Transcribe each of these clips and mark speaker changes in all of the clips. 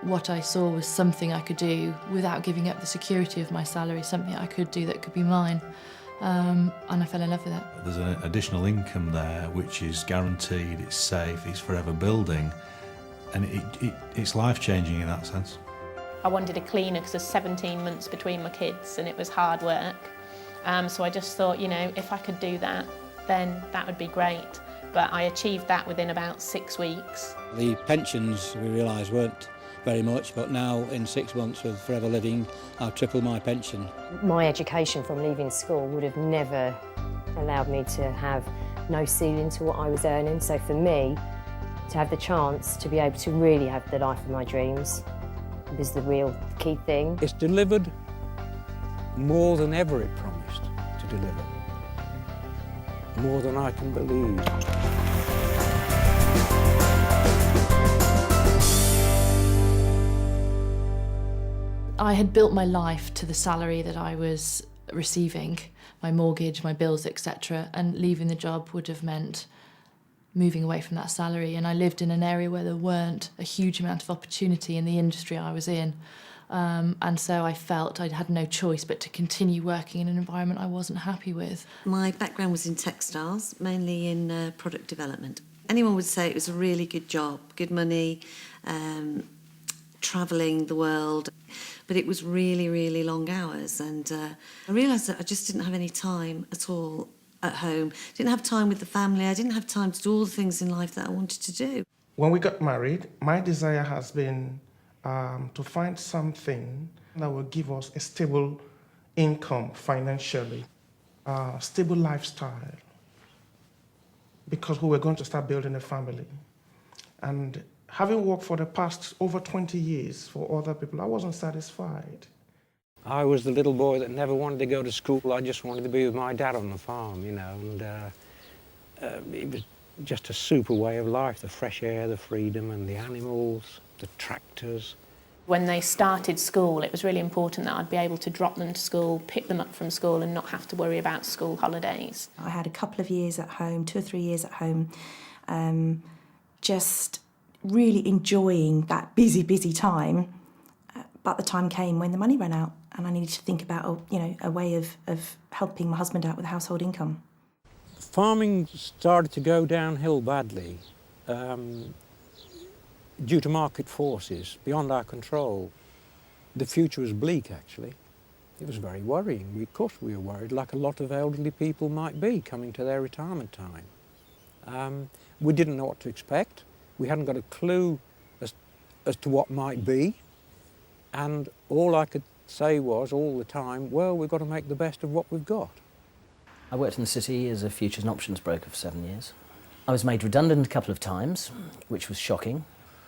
Speaker 1: what I saw was something I could do without giving up the security of my salary, something I could do that could be mine. And I fell in love with it.
Speaker 2: There's an additional income there which is guaranteed, it's safe, it's forever building, and it's life-changing in that sense.
Speaker 3: I wanted a cleaner because there's 17 months between my kids and it was hard work. So I just thought, you know, if I could do that, then that would be great. But I achieved that within about 6 weeks.
Speaker 4: The pensions, we realised, weren't very much, but now in 6 months with Forever Living, I've tripled my pension.
Speaker 5: My education from leaving school would have never allowed me to have no ceiling to what I was earning. So for me, to have the chance to be able to really have the life of my dreams was the real key thing.
Speaker 4: It's delivered more than ever it promised to deliver. More than I can believe.
Speaker 1: I had built my life to the salary that I was receiving, my mortgage, my bills, etc., and leaving the job would have meant moving away from that salary. And I lived in an area where there weren't a huge amount of opportunity in the industry I was in. And so I felt I had no choice but to continue working in an environment I wasn't happy with.
Speaker 6: My background was in textiles, mainly in product development. Anyone would say it was a really good job, good money, travelling the world, but it was really, really long hours. And I realised that I just didn't have any time at all at home. Didn't have time with the family. I didn't have time to do all the things in life that I wanted to do.
Speaker 7: When we got married, my desire has been to find something that will give us a stable income financially, stable lifestyle, because we were going to start building a family. And having worked for the past over 20 years for other people, I wasn't satisfied.
Speaker 4: I was the little boy that never wanted to go to school. I just wanted to be with my dad on the farm, you know, and it was just a super way of life, the fresh air, the freedom, and the animals, the tractors.
Speaker 3: When they started school, it was really important that I'd be able to drop them to school, pick them up from school and not have to worry about school holidays.
Speaker 8: I had a couple of years at home, 2 or 3 years at home, just really enjoying that busy time. But the time came when the money ran out and I needed to think about a way of helping my husband out with household income.
Speaker 4: Farming started to go downhill badly due to market forces beyond our control. The future was bleak, actually. It was very worrying. Of course we were worried, like a lot of elderly people might be coming to their retirement time. We didn't know what to expect. We hadn't got a clue as to what might be. And all I could say was, all the time, well, we've got to make the best of what we've got.
Speaker 9: I worked in the city as a futures and options broker for 7 years. I was made redundant a couple of times, which was shocking.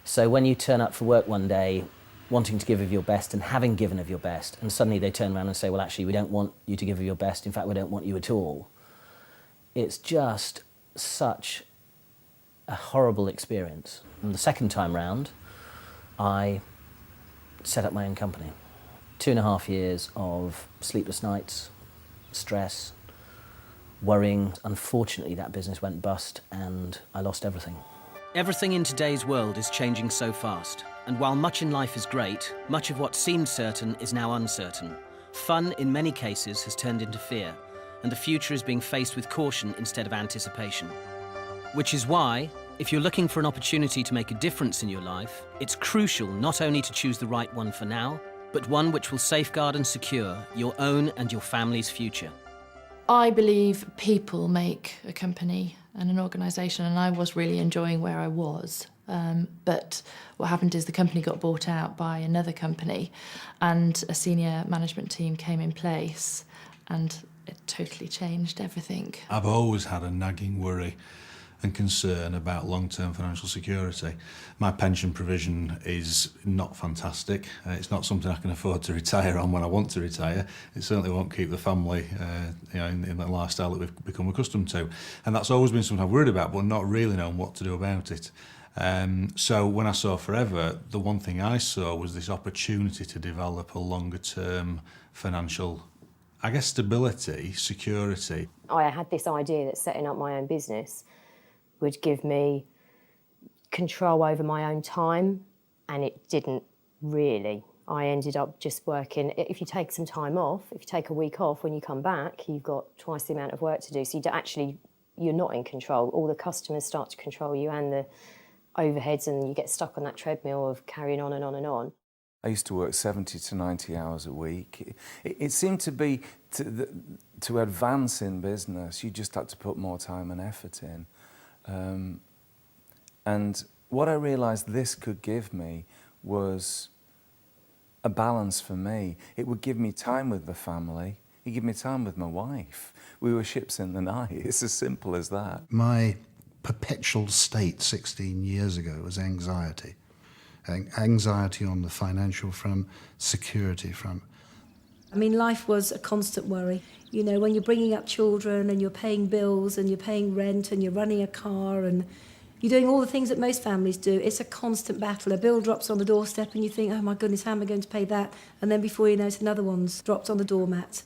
Speaker 9: So when you turn up for work one day, wanting to give of your best and having given of your best, and suddenly they turn around and say, well, actually, we don't want you to give of your best. In fact, we don't want you at all. It's just such a horrible experience. And the second time round, I set up my own company. 2.5 years of sleepless nights, stress, worrying. Unfortunately, that business went bust and I lost everything.
Speaker 10: Everything in today's world is changing so fast. And while much in life is great, much of what seemed certain is now uncertain. Fun, in many cases, has turned into fear, and the future is being faced with caution instead of anticipation. Which is why, if you're looking for an opportunity to make a difference in your life, it's crucial not only to choose the right one for now, but one which will safeguard and secure your own and your family's future.
Speaker 1: I believe people make a company and an organisation, and I was really enjoying where I was. But what happened is the company got bought out by another company and a senior management team came in place and it totally changed everything.
Speaker 2: I've always had a nagging worry and concern about long-term financial security. My pension provision is not fantastic. It's not something I can afford to retire on when I want to retire. It certainly won't keep the family in the lifestyle that we've become accustomed to. And that's always been something I've worried about, but not really known what to do about it. So when I saw Forever, the one thing I saw was this opportunity to develop a longer-term financial, I guess, stability, security.
Speaker 5: I had this idea that setting up my own business would give me control over my own time, and it didn't really. I ended up just working, if you take some time off, if you take a week off, when you come back, you've got twice the amount of work to do. So you're not in control. All the customers start to control you and the overheads, and you get stuck on that treadmill of carrying on and on and on.
Speaker 11: I used to work 70 to 90 hours a week. It seemed to be, to advance in business, you just had to put more time and effort in. And what I realised this could give me was a balance for me. It would give me time with the family. It'd give me time with my wife. We were ships in the night. It's as simple as that.
Speaker 12: My perpetual state 16 years ago was anxiety. Anxiety on the financial front, security front.
Speaker 13: I mean, life was a constant worry. You know, when you're bringing up children and you're paying bills and you're paying rent and you're running a car and you're doing all the things that most families do, it's a constant battle. A bill drops on the doorstep and you think, oh my goodness, how am I going to pay that? And then before you know it, another one's dropped on the doormat.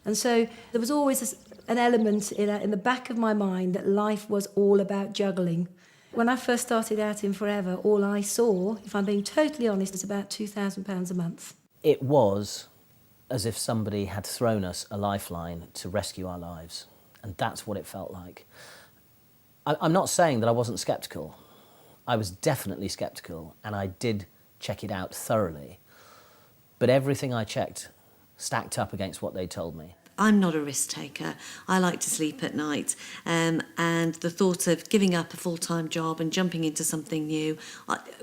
Speaker 13: And so there was always an element in the back of my mind that life was all about juggling. When I first started out in Forever, all I saw, if I'm being totally honest, was about £2,000 a month.
Speaker 9: It was as if somebody had thrown us a lifeline to rescue our lives. And that's what it felt like. I'm not saying that I wasn't sceptical. I was definitely sceptical, and I did check it out thoroughly. But everything I checked stacked up against what they told me.
Speaker 6: I'm not a risk taker. I like to sleep at night. And the thought of giving up a full-time job and jumping into something new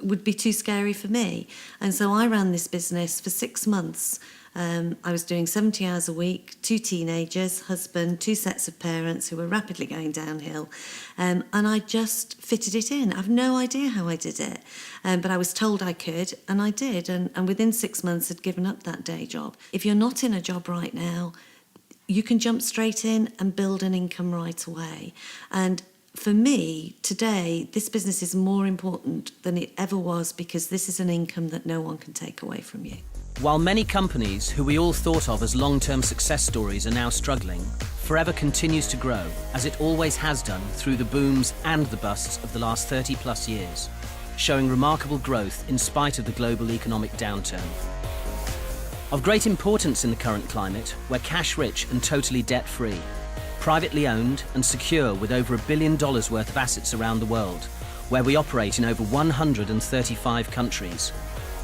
Speaker 6: would be too scary for me. And so I ran this business for 6 months. I was doing 70 hours a week, 2 teenagers, husband, 2 sets of parents who were rapidly going downhill. And I just fitted it in. I've no idea how I did it. But I was told I could, and I did. And within 6 months, had given up that day job. If you're not in a job right now, you can jump straight in and build an income right away. And for me, today, this business is more important than it ever was, because this is an income that no one can take away from you.
Speaker 10: While many companies who we all thought of as long-term success stories are now struggling, Forever continues to grow, as it always has done through the booms and the busts of the last 30-plus years, showing remarkable growth in spite of the global economic downturn. Of great importance in the current climate, we're cash-rich and totally debt-free, privately owned and secure with over $1 billion worth of assets around the world, where we operate in over 135 countries,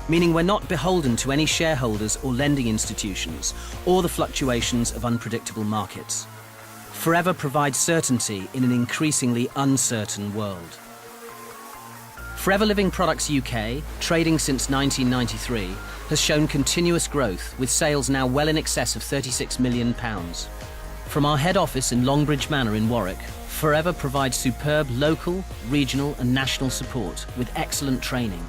Speaker 10: meaning we're not beholden to any shareholders or lending institutions or the fluctuations of unpredictable markets. Forever provides certainty in an increasingly uncertain world. Forever Living Products UK, trading since 1993, has shown continuous growth, with sales now well in excess of £36 million. From our head office in Longbridge Manor in Warwick, Forever provides superb local, regional and national support with excellent training,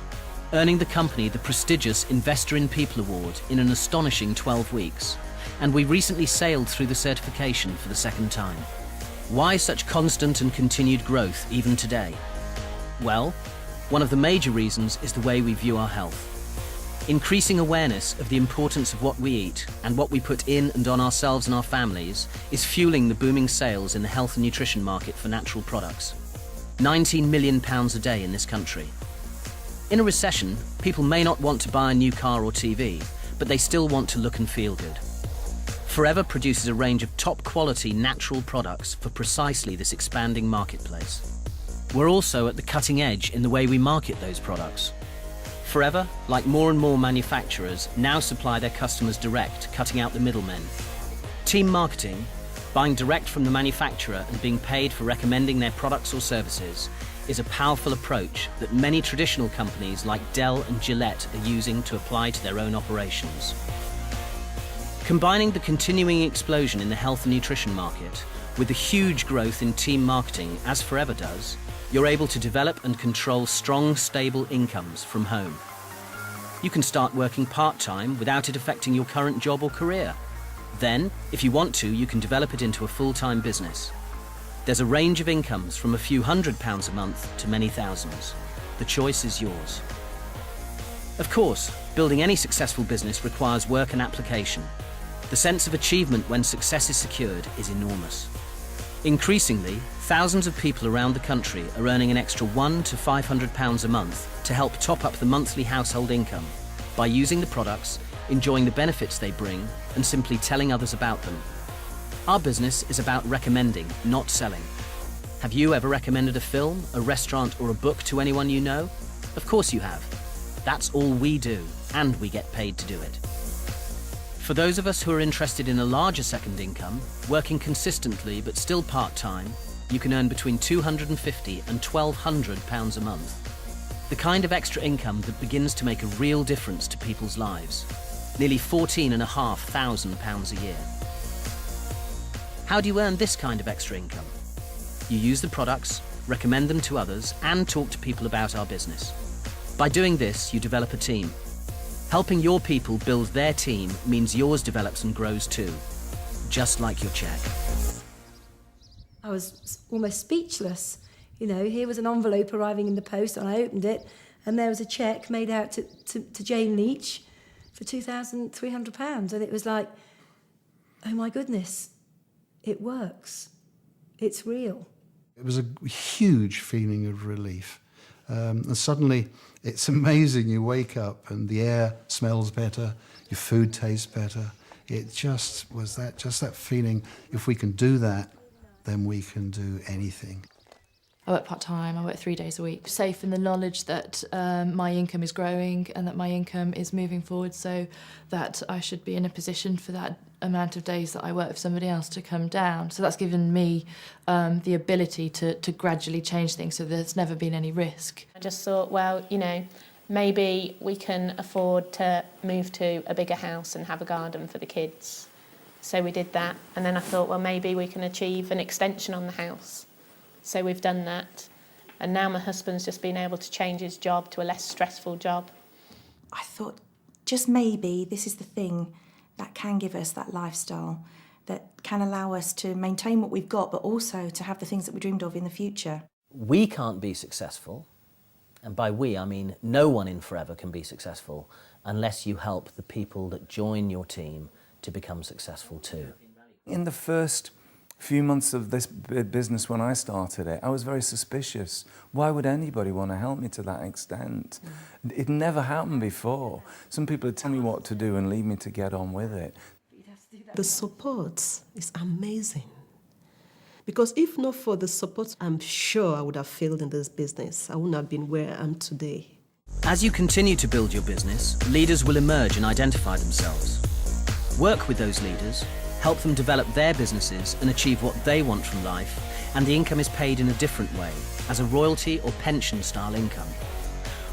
Speaker 10: earning the company the prestigious Investor in People Award in an astonishing 12 weeks. And we recently sailed through the certification for the 2nd time. Why such constant and continued growth even today? Well, one of the major reasons is the way we view our health. Increasing awareness of the importance of what we eat and what we put in and on ourselves and our families is fueling the booming sales in the health and nutrition market for natural products. £19 million a day in this country. In a recession, people may not want to buy a new car or TV, but they still want to look and feel good. Forever produces a range of top-quality natural products for precisely this expanding marketplace. We're also at the cutting edge in the way we market those products. Forever, like more and more manufacturers, now supply their customers direct, cutting out the middlemen. Team marketing, buying direct from the manufacturer and being paid for recommending their products or services, is a powerful approach that many traditional companies like Dell and Gillette are using to apply to their own operations. Combining the continuing explosion in the health and nutrition market with the huge growth in team marketing, as Forever does, you're able to develop and control strong, stable incomes from home. You can start working part-time without it affecting your current job or career. Then, if you want to, you can develop it into a full-time business. There's a range of incomes from a few £100s a month to many thousands. The choice is yours. Of course, building any successful business requires work and application. The sense of achievement when success is secured is enormous. Increasingly, thousands of people around the country are earning an extra £100 to £500 a month to help top up the monthly household income by using the products, enjoying the benefits they bring, and simply telling others about them. Our business is about recommending, not selling. Have you ever recommended a film, a restaurant, or a book to anyone you know? Of course you have. That's all we do, and we get paid to do it. For those of us who are interested in a larger second income, working consistently but still part-time, you can earn between £250 and £1,200 a month. The kind of extra income that begins to make a real difference to people's lives. Nearly £14,500 a year. How do you earn this kind of extra income? You use the products, recommend them to others, and talk to people about our business. By doing this, you develop a team. Helping your people build their team means yours develops and grows too, just like your cheque.
Speaker 13: I was almost speechless. You know, here was an envelope arriving in the post, and I opened it, and there was a cheque made out to Jane Leach for £2,300, and it was like, oh my goodness, it works. It's real.
Speaker 12: It was a huge feeling of relief. And suddenly, it's amazing. You wake up and the air smells better, your food tastes better. It just was that feeling, if we can do that, then we can do anything.
Speaker 1: I work part-time, I work 3 days a week. Safe in the knowledge that my income is growing and that my income is moving forward, so that I should be in a position for that amount of days that I work for somebody else to come down. So that's given me the ability to gradually change things, so there's never been any risk.
Speaker 3: I just thought, well, you know, maybe we can afford to move to a bigger house and have a garden for the kids. So we did that, and then I thought, well, maybe we can achieve an extension on the house. So we've done that, and now my husband's just been able to change his job to a less stressful job.
Speaker 8: I thought, just maybe this is the thing that can give us that lifestyle, that can allow us to maintain what we've got, but also to have the things that we dreamed of in the future.
Speaker 9: We can't be successful, and by we I mean no one in Forever can be successful unless you help the people that join your team to become successful too.
Speaker 11: In the first few months of this business when I started it, I was very suspicious. Why would anybody want to help me to that extent? It never happened before. Some people would tell me what to do and leave me to get on with it.
Speaker 14: The support is amazing. Because if not for the support, I'm sure I would have failed in this business. I wouldn't have been where I am today.
Speaker 10: As you continue to build your business, leaders will emerge and identify themselves. Work with those leaders, help them develop their businesses and achieve what they want from life, and the income is paid in a different way, as a royalty or pension style income.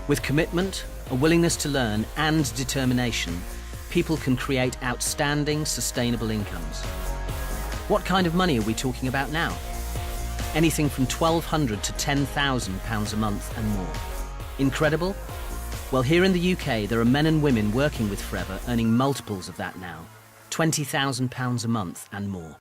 Speaker 10: With commitment, a willingness to learn and determination, people can create outstanding, sustainable incomes. What kind of money are we talking about now? Anything from £1,200 to £10,000 a month and more. Incredible? Well, here in the UK, there are men and women working with Forever earning multiples of that now. £20,000 a month and more.